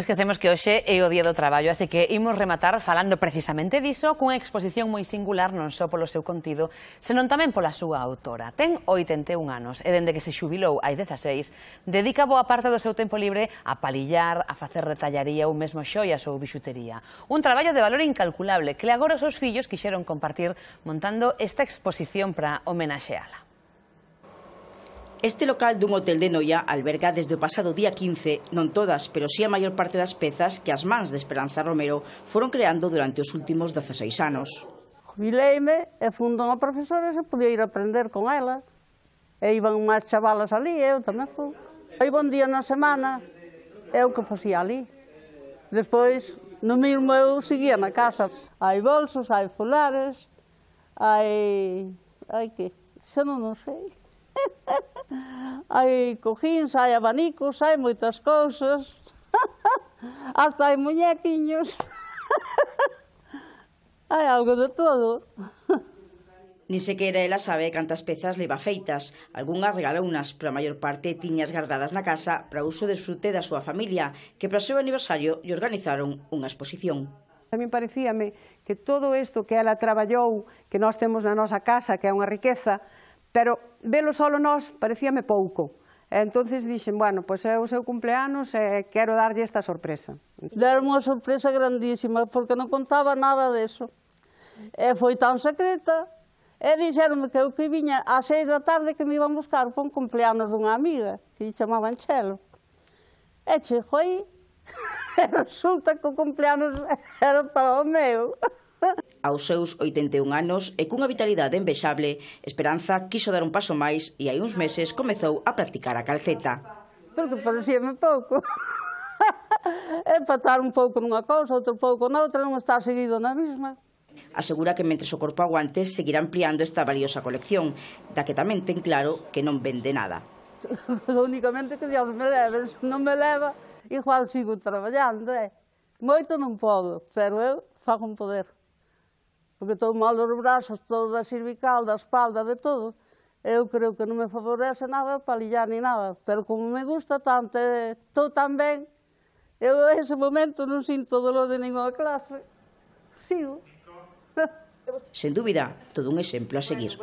Esquecemos que hoxe é o Día do Traballo, así que imos rematar falando precisamente diso cunha exposición moi singular non só polo seu contido, senón tamén pola súa autora. Ten 81 anos e dende que se xubilou hai 16, dedica boa parte do seu tempo libre a palillar, a facer retallaría ou mesmo xoias ou bixutería. Un traballo de valor incalculable que agora os seus fillos quixeron compartir montando esta exposición para homenaxeala. Este local dun hotel de Noia alberga desde o pasado día 15, non todas, pero si a maior parte das pezas que as mans de Esperanza Romero foron creando durante os últimos 16 anos. Jubileime e fundou unha profesora e se podía ir a aprender con ela. E iban máis chavalas ali, eu tamén fui. Hai bon día na semana, é o que facía ali. Despois, no mesmo eu seguía na casa. Hai bolsos, hai folares, hai que? Xa non sei. Hai cojins, hai abanicos, hai moitas cousas. Hasta hai muñequiños. Hai algo de todo. Ni sequera ela sabe cantas pezas leva feitas. Algunhas regalounas, pero a maior parte tiñas guardadas na casa para uso e desfrute da súa familia, que para o seu aniversario lle organizaron unha exposición. A mí parecíame que todo isto que ela traballou, que nós temos na nosa casa, que é unha riqueza, pero velo solo nós parecíame pouco. Entonces dixen, bueno, pois é o seu cumpleanos e quero darlle esta sorpresa. Deron unha sorpresa grandísima, porque non contaba nada deso. E foi tan secreta, e dixeronme que eu que viña ás 6 da tarde que me iban buscar para un cumpleanos dunha amiga, que lle chamaban Chelo. E chego aí, e resulta que o cumpleanos era para o meu. Aos seus 81 anos e cunha vitalidade envexable, Esperanza quiso dar un paso máis e hai uns meses comezou a practicar a calceta. Porque parecíame pouco. Empatar un pouco nunha cousa, outro pouco noutra, non está seguido na mesma. Asegura que mentres o corpo aguante seguirá ampliando esta valiosa colección, da que tamén ten claro que non vende nada. Únicamente que Dios me leve, se non me leva, igual sigo traballando. Moito non podo, pero eu fago un poder. Porque todo mal dos brazos, todo da cervical, da espalda, de todo. Eu creo que non me favorece nada palillar ni nada, pero como me gusta tanto, estou tan ben, eu ese momento non sinto dolor de ninguna clase. Sigo. Sen dúbida, todo un exemplo a seguir.